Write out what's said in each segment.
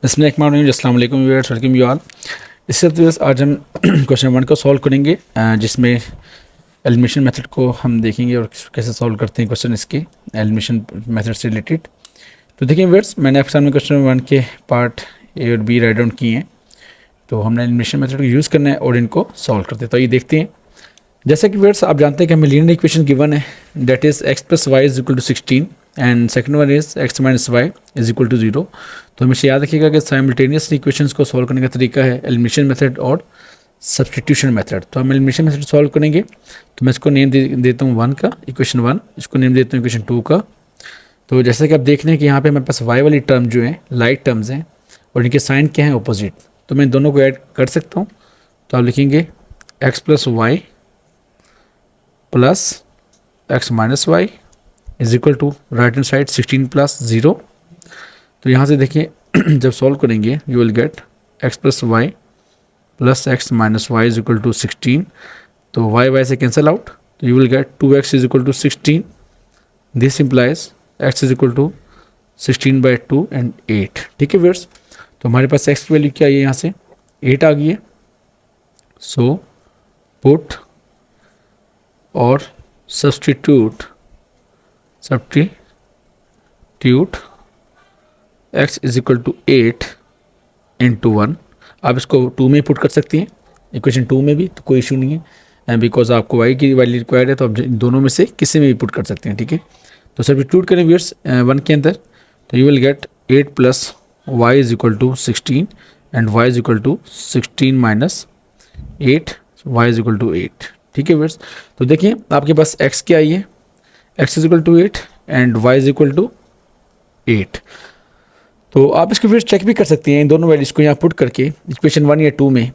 अस्सलाम वालेकुम viewers, welcome you all. इससे आज हम क्वेश्चन 1 को सॉल्व करेंगे, जिसमें एलिमिनेशन मेथड को हम देखेंगे और कैसे सॉल्व करते हैं क्वेश्चन इसके एलिमिनेशन मेथड से रिलेटेड। तो देखिए व्यूअर्स, मैंने आपके सामने क्वेश्चन 1 के पार्ट ए और बी राइट डाउन किए हैं। तो हमने एलिमिनेशन मेथड को यूज़ करना है और इनको सॉल्व करते हैं। तो ये देखते हैं। जैसा कि व्यूअर्स आप जानते हैं कि हमें लीनियर इक्वेशन गिवन है, that is x + y = 16 and second one is x - y = 0। तो हमेशा याद रखिएगा कि साइमल्टेनियस इक्वेशंस को सॉल्व करने का तरीका है एलिमिनेशन मेथड और सब्स्टिट्यूशन मेथड। तो हम एलिमिनेशन मेथड सॉल्व करेंगे। तो मैं इसको नेम देता हूँ 1 का, इक्वेशन 1, इसको नेम देता हूँ इक्वेशन 2 का। तो जैसे कि आप देख रहे हैं कि यहाँ पे हमारे पास y वाली टर्म जो है लाइक टर्म्स हैं और इनके साइन क्या हैं, अपोजिट। तो मैं दोनों को ऐड कर सकता हूँ। तो आप लिखेंगे x + y + x - y = right hand side 16 + 0। तो यहाँ से देखिए जब सॉल्व करेंगे you will gate x + y + x - y = 16। तो y से कैंसिल आउट, तो you will get 2x = 16। This implies x = 16/2 and 8। ठीक है व्यूअर्स, तो हमारे पास x की वैल्यू क्या है, यहाँ से 8 आ गई है। सो पुट और सब्स्टिट्यूट x = 8 × 1। आप इसको 2 में पुट कर सकती हैं, इक्वेशन 2 में भी, तो कोई इशू नहीं है। बिकॉज आपको y की वैल्यू रिक्वायर्ड है, तो आप दोनों में से किसी में भी पुट कर सकते हैं। ठीक है, तो सब्स्टिट्यूट करें व्यूअर्स 1 के अंदर। तो you will gate 8 + y = 16 and y = 16 - 8, y = 8। ठीक है व्यूअर्स, तो देखिए आपके पास x क्या आई है, x = 8 एंड y = 8। तो आप इसको फिर चेक भी कर सकते हैं इन दोनों वैल्यूज़ को यहाँ पुट करके इक्वेशन 1 या 2 में।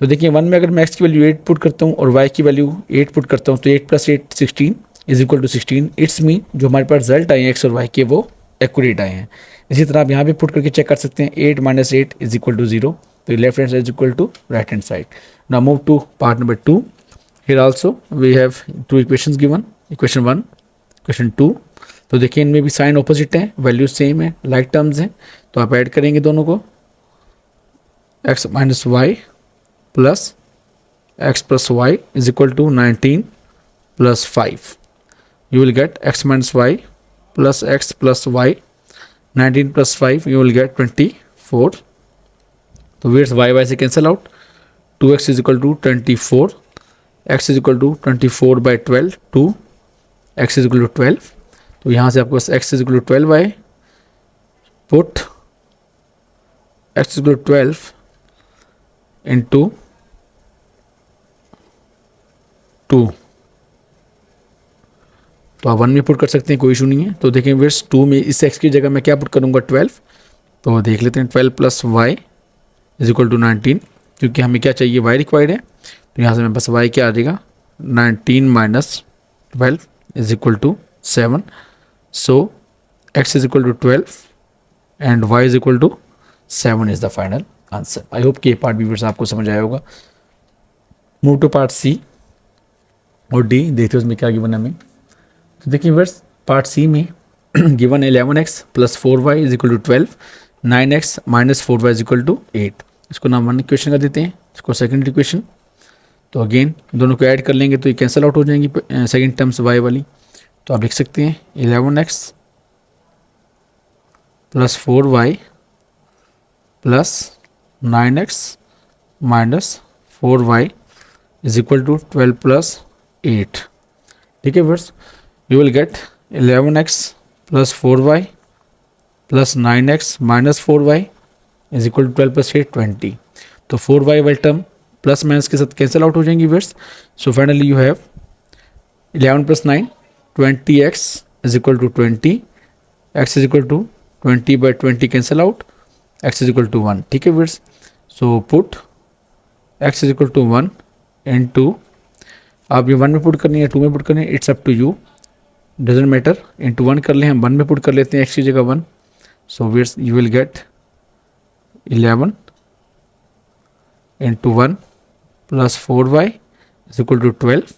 तो देखिए 1 में अगर मैं x की वैल्यू 8 पुट करता हूँ और y की वैल्यू 8 पुट करता हूँ, तो 8 + 8 16 = 16। इट्स मीन जो हमारे पास रिजल्ट आए हैं x और y के, वो एक्यूरेट आए हैं। इसी तरह आप यहाँ भी पुट करके चेक कर सकते हैं, 8 - 8 = 0। तो left hand side equal to right hand side. Now move to part number 2। Here also we have 2 equations given, equation 1, equation 2। तो देखिए इनमें भी साइन ऑपोजिट है, वैल्यूज सेम है, लाइक टर्म्स हैं। तो आप ऐड करेंगे दोनों को, x - y + x + y = 19 + 5। You will get x - y + x + y, 19 + 5, you will get 24। तो वेट्स y से cancel out, 2x = 24, x = 24/12, 2 x = 12। तो यहाँ से आपके पास x = 12 आए। Put x = 12 × 2। तो आप 1 में पुट कर सकते हैं, कोई इशू नहीं है। तो देखें वेट्स 2 में इस x की जगह मैं क्या पुट करूँगा, 12। तो देख लेते हैं 12 + y = 19, क्योंकि हमें क्या चाहिए, y रिक्वायर्ड है। तो यहाँ से मेरे पास y क्या आ जाएगा, 19 - 12 = 7। सो x = 12 and y = 7 is the final answer. I hope कि ये पार्ट व्यूअर्स आपको समझ आया होगा। मूव टू पार्ट सी और डी, देखते हैं उसमें क्या गिवन है हमें। तो देखिए व्यूअर्स, पार्ट सी में given 11x + 4y = 12, 9x - 4y = 8। इसको नाम 1 इक्वेशन का देते हैं, इसको सेकंड इक्वेशन। तो अगेन दोनों को ऐड कर लेंगे तो ये कैंसिल आउट हो जाएंगी सेकंड टर्म्स y वाली। तो आप लिख सकते हैं 11x + 4y + 9x - 4y = 12 + 8। ठीक है viewers, you will get 11x + 4y + 9x - 4y = 12 + 8, 20। तो 4y वाली टर्म प्लस माइनस के साथ कैंसिल आउट हो जाएंगी viewers. So finally you have 11 + 9, 20x = 20, x = 20/20 cancel out, x = 1। ठीक है व्यूअर्स, सो पुट x = 1 × आप ये 1 में पुट करनी है, 2 में पुट करनी है, it's up to you, doesn't matter. Into 1 कर लें, हम 1 में पुट कर लेते हैं x की जगह 1। So viewers you will gate 11 × 1 + 4y = 12।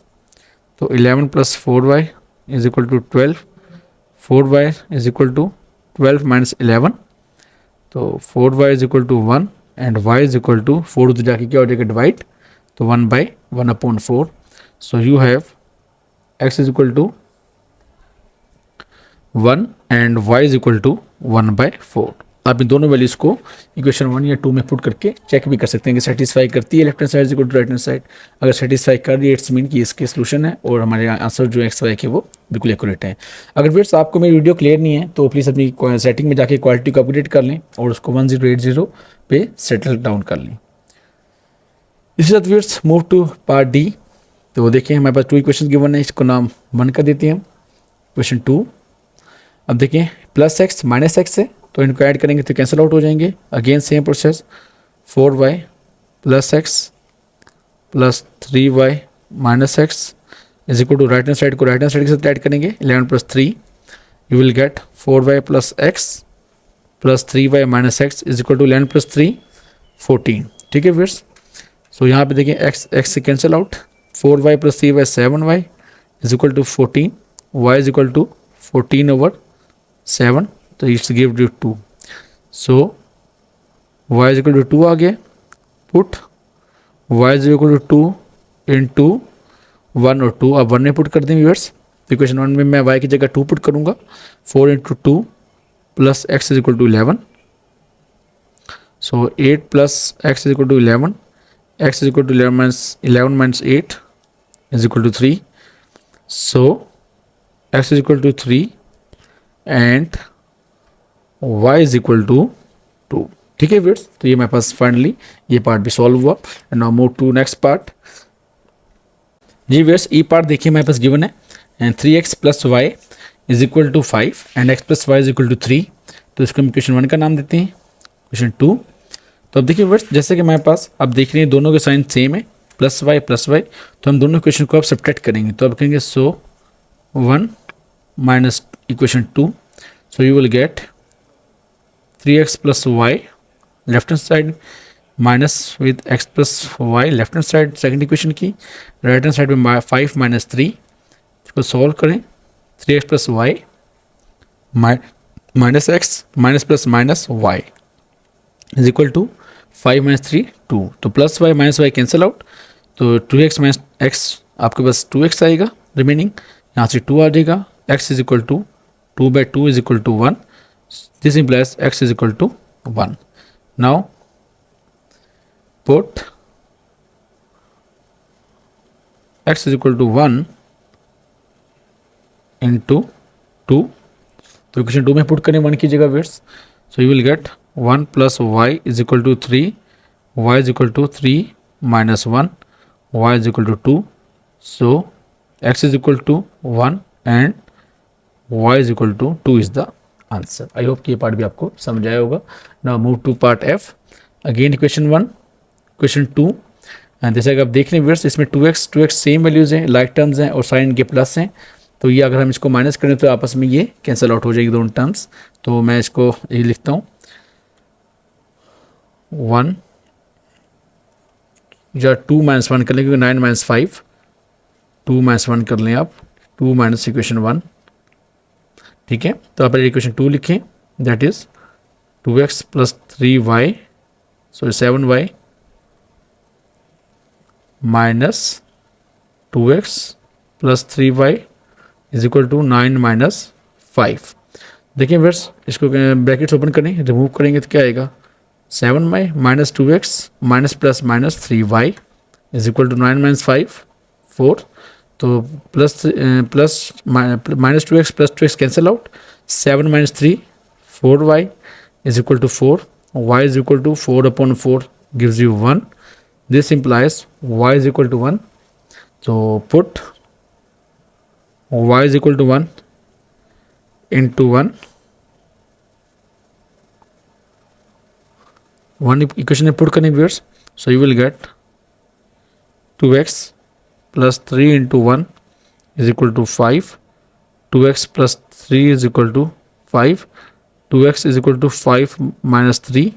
तो 11 + 4y = 12, 4y = 12 - 11। तो 4y is equal to 1 and y is equal to 4 तो जाके क्या हो जाएगा डिवाइड, तो 1/1/4. So you have x is equal to 1 and y is equal to 1/4. आप इन दोनों वैल्यूज़ को इक्वेशन 1 या 2 में पुट करके चेक भी कर सकते हैं कि सेटिस्फाई करती है left hand side equal to right hand side. अगर सेटिस्फाई कर रही है इट्स मीन कि इसके सोल्यूशन है और हमारे आंसर जो एक्स वाई के वो बिल्कुल एक्यूरेट है. अगर फिर आपको मेरी वीडियो क्लियर नहीं है तो प्लीज़ अपनी सेटिंग में जाके क्वालिटी को अपग्रेड कर लें और उसको 1080 पे सेटल डाउन कर लें. इसी साथ viewers move to part D. तो देखिए हमारे पास 2 इक्वेशन गिवन है, इसको नाम 1 कर देते हैं. क्वेश्चन 2, अब देखिए प्लस एक्स माइनस एक्स है तो इनको ऐड करेंगे तो कैंसिल आउट हो जाएंगे. Again same process, 4y plus x plus 3y minus x is equal to right hand side को राइट हैंड साइड के साथ ऐड करेंगे 11 plus 3, you will get 4y plus x plus 3y minus x is equal to 11 plus 3 14. ठीक है फिर्स. सो यहाँ पे देखिए x से cancel out, 4y plus 3y 7y is equal to 14, y is equal to 14/7 तो it's give you 2. So y is equal to 2 आ गया. Put y is equal to 2 into 1 और 2, अब 1 में पुट कर दें व्यूअर्स. इक्वेशन 1 में मैं y की जगह 2 पुट करूँगा. 4 into 2 plus x is equal to 11. So 8 plus x is equal to 11, x is equal to 11 minus 8 is equal to 3. So x is equal to 3 and y is equal to 2. ठीक है viewers, तो ये मेरे पास finally ये part भी solve हुआ. And now move to next part. जी व्यूअर्स, ई पार्ट देखिए मेरे पास गिवन है and 3x plus y is equal to 5 and x plus y is equal to 3. तो इसको हम क्वेश्चन 1 का नाम देते हैं. क्वेश्चन 2, तो अब देखिए वर्स जैसे कि हमारे पास अब देख रहे हैं दोनों के साइन सेम है प्लस वाई, तो हम दोनों इक्वेशन को अब सब्ट्रैक्ट करेंगे. तो अब कहेंगे so 1 minus equation 2, so you will get 3x plus y left hand side minus with x plus y left hand side second equation की. राइट हैंड साइड में 5 माइनस 3, इसको सॉल्व करें. 3x plus y minus x minus plus minus y is equal to 5 minus 3 2. तो plus y minus y cancel out, तो 2x minus x आपके पास 2x आएगा remaining, यहाँ से 2 आ जाएगा. x is equal to 2/2 is equal to 1. This implies x is equal to 1. Now put x is equal to 1 into 2. तो equation 2 में पुट करें 1 की जगह वेट्स. So you will get 1 plus y is equal to 3, y is equal to 3 minus 1, y is equal to 2. So x is equal to 1 and y is equal to 2 is the answer. I hope कि ये part भी आपको समझ आया होगा. Now move to part F. Again question 1, question 2. And जैसे आप देख रहे हैं व्यूअर्स इसमें 2x सेम वैल्यूज़ हैं, लाइक टर्म्स हैं और साइन के प्लस हैं. तो ये अगर हम इसको माइनस करें तो आपस में ये कैंसिल आउट हो जाएगी दोनों टर्म्स. तो मैं इसको ये लिखता हूँ 1 या 2 माइनस 1 कर लें क्योंकि 9 माइनस 5, 2 माइनस 1 कर लें आप, 2 माइनस इक्वेशन 1. ठीक है, तो आप पहले इक्वेशन 2 लिखें that is 2x plus 3y sorry 7y minus 2x plus 3y is equal to 9 minus 5. देखिए वर्स इसको ब्रैकेट्स ओपन करें, रिमूव करेंगे तो क्या आएगा 7y minus 2x minus plus minus 3y is equal to 9 minus 5 4. तो plus minus 2x plus 2x cancel out, 7 minus 3 4y is equal to 4, y is equal to 4/4 gives you 1. This implies y is equal to 1. तो put y is equal to 1 into 1 equation में पुट करें viewers. So you will get 2x plus 3 into 1 is equal to 5, 2x plus 3 is equal to 5, 2x is equal to 5 minus 3,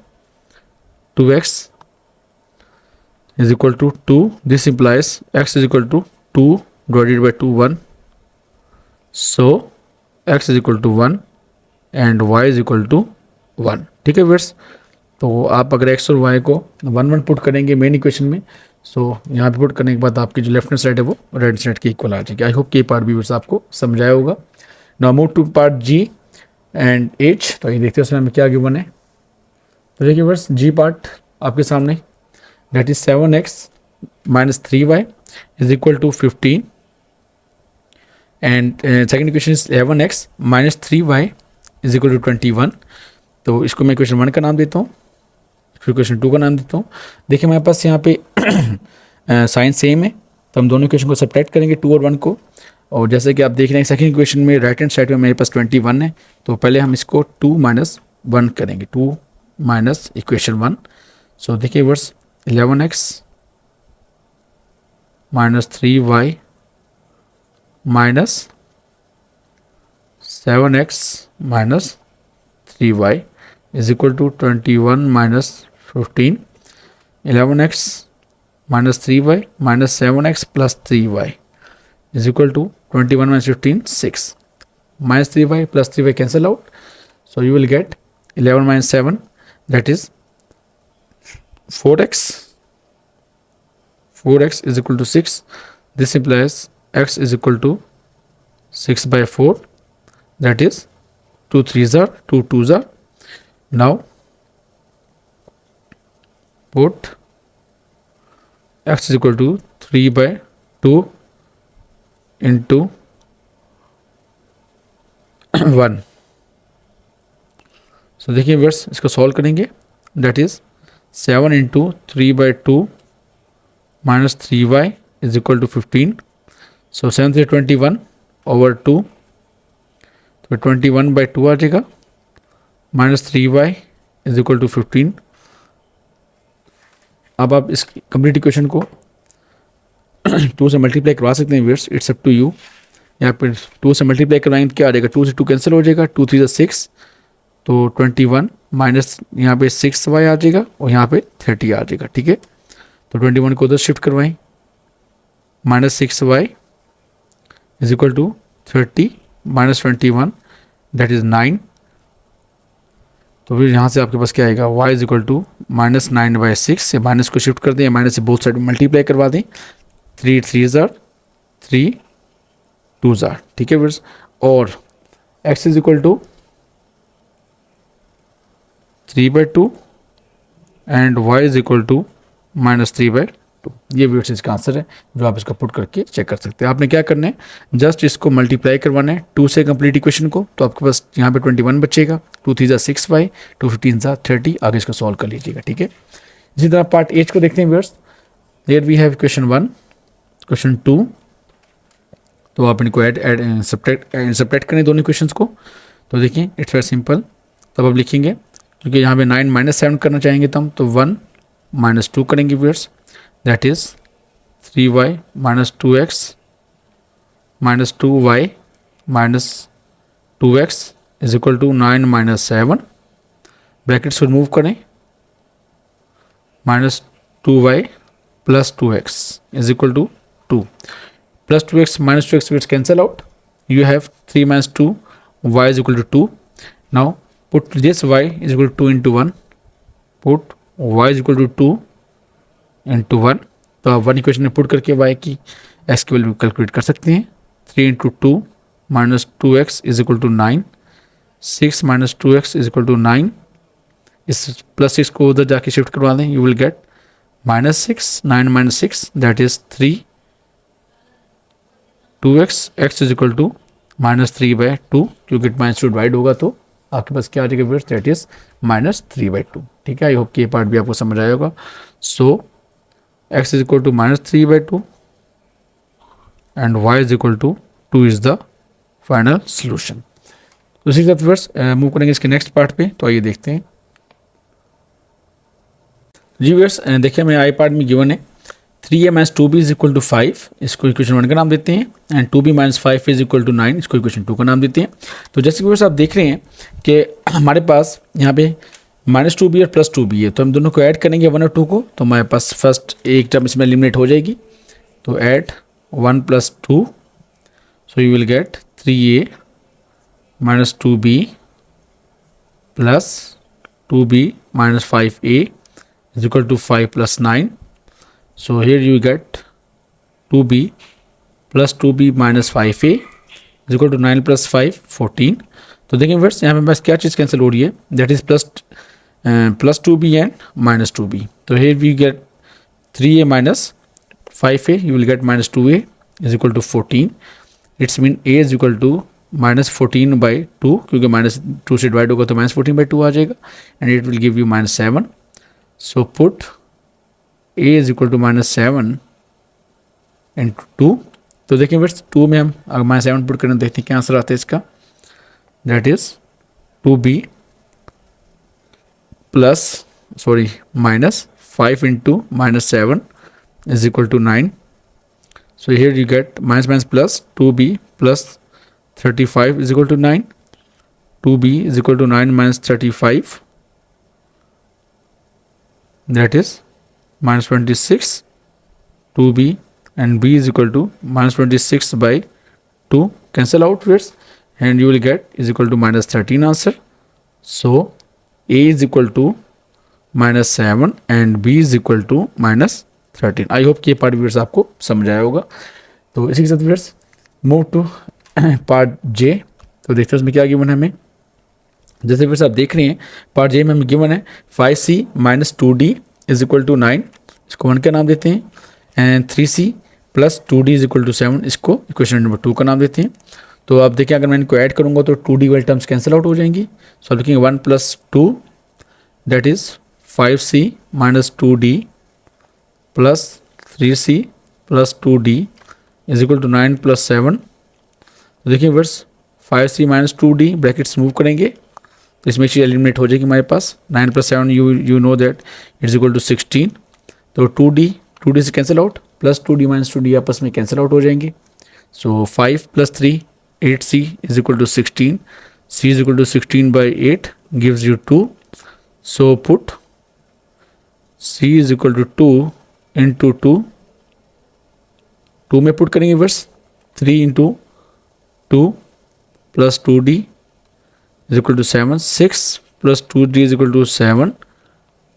2x is equal to 2. This implies x is equal to 2 divided by 2 1. So x is equal to 1 and y is equal to 1। ठीक है viewers, तो आप अगर x और Y को 1 1 put करेंगे main equation में, सो यहाँ पे पुट करने के बाद आपकी जो लेफ्ट हैंड साइड है वो राइट हैंड साइड के इक्वल आ जाएगी। आई होप कि ये पार्ट भी व्यूअर्स आपको समझाया होगा। Now move to part G and H. तो ये देखते हैं उसमें हमें क्या गिवन है। तो देखिए व्यूअर्स, जी पार्ट आपके सामने, that is 7x minus 3y is equal to 15 and second equation is 11x minus 3y is equal to 21। तो इसको मैं इक्वेशन 1 का नाम देता हूँ, फिर इक्वेशन 2 का नाम देता हूँ। देखिए हमारे पास यहाँ पे साइन सेम है, तो हम दोनों इक्वेशन को सब्ट्रैक्ट करेंगे 2 और 1 को। और जैसे कि आप देख रहे हैं सेकंड इक्वेशन में राइट हैंड साइड में मेरे पास 21 है, तो पहले हम इसको 2 - 1 करेंगे, 2 - इक्वेशन 1। सो देखिए verse 11x minus 3y minus 7x minus 3y is equal to 21 minus 15। 11x minus 3y minus 7x plus 3y is equal to 21 minus 15, 6. Minus 3y plus 3y cancel out, so you will get 11 minus 7, that is 4x is equal to 6. This implies x is equal to 6 by 4, that is 2 3s are 2 2s are. Now put x is equal to 3 by 2 into 1। So देखिए verse इसको solve करेंगे, that is 7 into 3 by 2 minus 3y is equal to 15। So 7 3 21 over 2, तो 21 by 2 आ जाएगा, minus 3y is equal to 15। अब आप इस complete equation को 2 से मल्टीप्लाई करवा सकते हैं viewers, it's up to you. यहाँ पर 2 से मल्टीप्लाई करवाएंगे तो क्या आ जाएगा, 2 से 2 कैंसिल हो जाएगा, 2 3 6, तो 21 माइनस यहाँ पे 6y आ जाएगा और यहाँ पे 30 आ जाएगा। ठीक है, तो 21 को उधर शिफ्ट करवाएं, minus 6y is equal to 30 minus 21, that is 9। तो फिर यहाँ से आपके पास क्या आएगा, y इज इक्वल टू -9/6 से माइनस को शिफ्ट कर दें, माइनस से बोथ साइड मल्टीप्लाई करवा दें, 3 3s are 3 2s are। ठीक है फिर, और x is equal to 3/2 and y is equal to -3/2। ये व्यूअर्स इसका आंसर है जो आप इसको पुट करके चेक कर सकते हैं। आपने क्या करना है, जस्ट इसको मल्टीप्लाई करवाना है 2 से कंप्लीट इक्वेशन को, तो आपके पास यहाँ पे 21 बचेगा, 2 3 ज़ा 6y, 2 15 ज़ा 30, आगे इसको सॉल्व कर लीजिएगा। ठीक है, इसी तरह पार्ट एच को देखते हैं viewers. There we have equation 1, equation 2, तो आप इनको सब्ट्रैक्ट करें दोनों इक्वेशंस को। तो देखिए इट्स वेरी सिंपल, तब आप लिखेंगे क्योंकि यहाँ पे 9 - 7 करना चाहेंगे तब, तो 1 - 2 करेंगे viewers, that is 3y - 2x - 2y - 2x is equal to 9 - 7। Brackets को रिमूव करें, -2y + 2x is equal to 2, plus 2x minus 2x gets cancel out, you have 3 - 2, y is equal to 2। now put this y is equal to 2 into 1, put y is equal to 2 into 1। तो आप 1 equation में put करके y की x की value calculate कर सकते हैं। 3 into 2 minus 2x is equal to 9, 6 minus 2x is equal to 9। इस प्लस 6 को उधर जाके शिफ्ट करवा दें, you will get -6, 9 - 6 that is 3, 2x, x is equal to -3/2, क्योंकि माइनस टू डिवाइड होगा तो आपके पास क्या आ जाएगा व्यूअर्स, दैट इज -3/2। ठीक है, आई होप कि ये पार्ट भी आपको समझ आया होगा। So x is equal to -3/2 and y is equal to 2 is the final solution. उसी के साथ व्यूअर्स मूव करेंगे इसके नेक्स्ट पार्ट पे, तो आइए देखते हैं। जी व्यूअर्स देखिए हमें आई पार्ट में गिवन है 3a - 2b is equal to 5, इसको इक्वेशन 1 का नाम देते हैं, and 2b - 5 is equal to 9, इसको इक्वेशन 2 का नाम देते हैं। तो जैसे कि आप देख रहे हैं कि हमारे पास यहाँ पे -2b और +2b है, तो हम दोनों को ऐड करेंगे 1 और 2 को, तो हमारे पास फर्स्ट एक टर्म इसमें एलिमिनेट हो जाएगी, तो add 1 + 2, so you will gate 3a - 2b + 2b minus 5a is equal to 5 plus 9. So here you get 2b plus 2b minus 5a is equal to 9 plus 5 14. तो देखिए फ्रेंड्स यहाँ पे बस क्या चीज़ कैंसिल हो रही है, that is plus 2b and minus 2b. तो here we get 3a minus 5a, you will get minus 2a is equal to 14. It's mean a is equal to minus 14 by 2, क्योंकि minus 2 से divide होगा तो minus 14 by 2 आ जाएगा, and it will give you minus 7. So put a is equal to minus 7 into 2. तो देखिए friends 2 में हम अगर माइनस 7 पुट करें देखते हैं क्या आंसर आता है इसका, that is 2b plus minus 5 into minus 7 is equal to 9. So here you get minus plus 2b plus 35 is equal to 9. 2b is equal to 9 minus 35, that is minus 26. 2b and b is equal to minus 26 by 2, cancel out first, and you will get is equal to minus 13 answer. So a is equal to minus 7 and b is equal to minus 13. I hope कि ये part viewers आपको समझ आया होगा. तो इसी के साथ व्यूअर्स मूव टू पार्ट जे. तो देखते हैं उसमें क्या गिवन है हमें. जैसे व्यूअर्स आप देख रहे हैं पार्ट जे में हमें गिवन है 5c minus 2d is equal to 9, इसको 1 का नाम देते हैं, and 3c plus 2d is equal to 7, इसको इक्वेशन नंबर 2 का नाम देते हैं. तो आप देखिए अगर मैं इनको ऐड करूँगा तो 2d वाली टर्म्स कैंसिल आउट हो जाएंगी. सो आप लिखेंगे 1 plus 2 that is 5c minus 2d plus 3c plus 2d is equal to 9 plus 7. देखिए verse 5c minus 2d brackets move करेंगे तो इसमें एक चीज़ एलिमिनेट हो जाएगी हमारे पास. 9 plus 7 you know that it's equal to 16. तो 2d से cancel out, plus 2d minus 2d आपस में कैंसिल आउट हो जाएंगे. So 5 plus 3 8c is equal to 16. c is equal to 16 by 8 gives you 2. So put c is equal to 2 into 2 में put करेंगे वर्स 3 into 2 plus 2d is equal to 7. 6 plus 2d is equal to 7.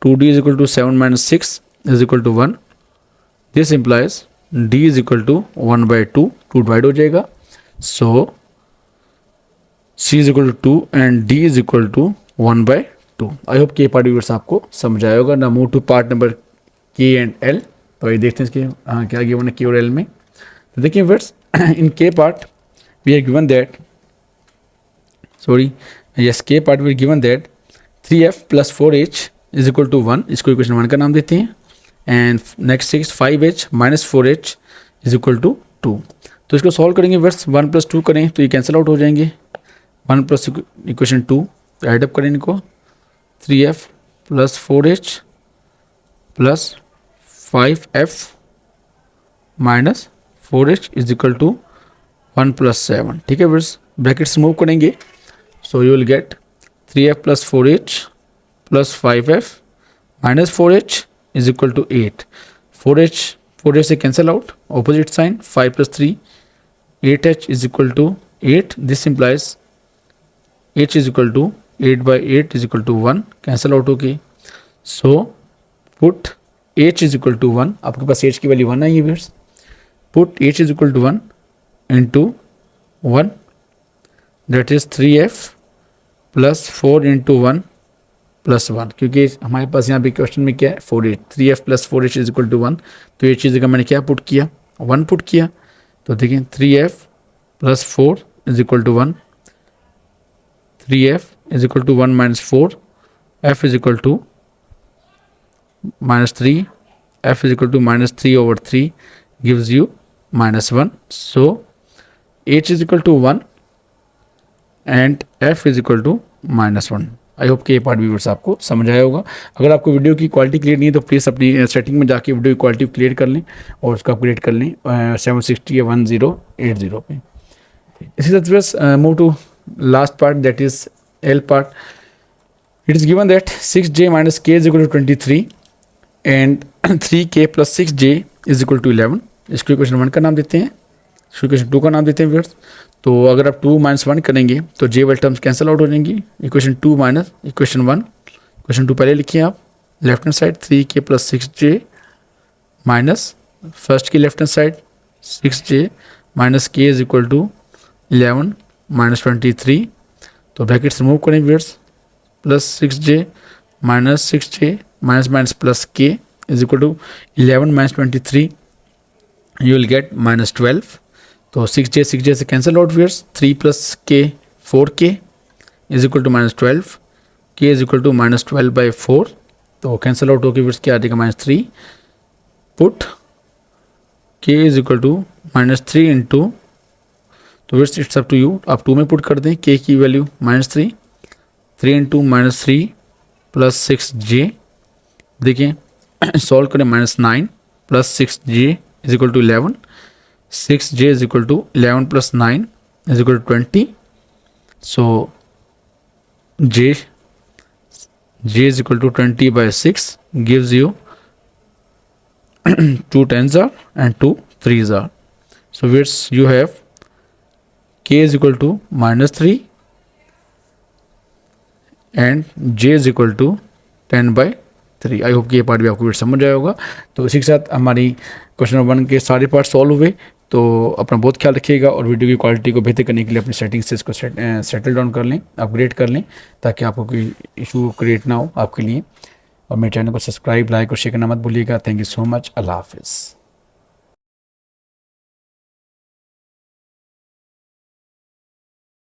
2d is equal to 7 minus 6 is equal to 1. This implies d is equal to 1 by 2 divide हो जाएगा. So c is equal to 2 and d is equal to 1 by 2. I hope कि ये part viewers आपको समझ आया होगा. ना move to part number k and l. तो ये देखते हैं इसके क्या गिवन है k और l में. तो देखिए viewers in k part we are given that k part we are given that 3f plus 4h is equal to 1, इसको इक्वेशन 1 का नाम देते हैं. And next 5h minus 4h is equal to 2. तो इसको सॉल्व करेंगे वर्स 1 प्लस 2 करें तो ये कैंसिल आउट हो जाएंगे. 1 प्लस इक्वेशन 2 एडअप करें इनको 3f plus 4h plus 5f minus 4h is equal to 1 plus 7. ठीक है वर्स ब्रैकेट्स मूव करेंगे. So you will get 3f plus 4h plus 5f minus 4h is equal to 8. 4h से cancel out, opposite sign. 5 plus 3 8h is equal to 8. This implies h is equal to 8 by 8 is equal to 1, cancel out होगी. So put h is equal to 1. आपके पास h की value 1 आई है viewers. Put h is equal to 1 into 1, that is 3f plus 4 into 1 plus 1, क्योंकि हमारे पास यहाँ पे क्वेश्चन में क्या है 4h. 3f plus 4h is equal to 1. तो ये चीज़ का मैंने क्या पुट किया 1 पुट किया. तो देखिए 3f plus 4 is equal to 1. 3f is equal to 1 minus 4. f is equal to minus 3. f is equal to minus 3 over 3 gives you minus 1. So h is equal to 1 and f is equal to minus 1. I hope कि ये part viewers आपको समझ आया होगा. अगर आपको video की quality clear नहीं है तो प्लीज़ अपनी सेटिंग में जाके वीडियो की क्वालिटी क्लियर कर लें और उसको अपग्रेड कर लें 760 या 1080 पे. इसी तरह से move to last part that is L part. It is given that 6j minus k is equal to 23 and 3k plus 6j is equal to 11. इसको इक्वेशन 1 का नाम देते हैं, इसको इक्वेशन 2 का नाम देते हैं व्यूअर्स. तो अगर आप 2 माइनस 1 करेंगे तो j वाली टर्म्स कैंसिल आउट हो जाएंगी. इक्वेशन 2 माइनस इक्वेशन क्वेश्चन 2 पहले लिखिए आप, left hand side 3k plus 6j minus first की left hand side 6j minus k is equal to 11 minus 23, तो ब्रैकेट्स रिमूव करें viewers, plus 6j minus 6j minus minus plus k is equal to 11 minus 23, you will get minus 12, तो 6j से cancel out viewers, 3 plus k 4k is equal to minus 12, k is equal to minus 12/4, तो cancel out होकर viewers क्या आ जाएगा minus 3, put k is equal to minus 3 into, तो viewers it's up to you, आप 2 में put कर दें k की value minus 3, 3 into minus 3 plus 6j, देखिए सॉल्व करें, minus 9 plus 6j is equal to 11, 6j is equal to 11 plus 9 is equal to 20, so j is equal to 20/6 gives you 2 10s are and 2 3s are. So viewers, you have k is equal to minus 3 and j is equal to 10/3. I hope कि ये part भी आपको समझ आया होगा। तो इसी के साथ हमारी क्वेश्चन नंबर 1 के सारे पार्ट सॉल्व हुए। तो अपना बहुत ख्याल रखिएगा और वीडियो की क्वालिटी को बेहतर करने के लिए अपनी सेटिंग्स से इसको सेटल डाउन कर लें, अपग्रेड कर लें, ताकि आपको कोई इशू क्रिएट ना हो आपके लिए। और मेरे चैनल को सब्सक्राइब, लाइक और शेयर करना मत भूलिएगा। Thank you so much. अल्लाह हाफिज़।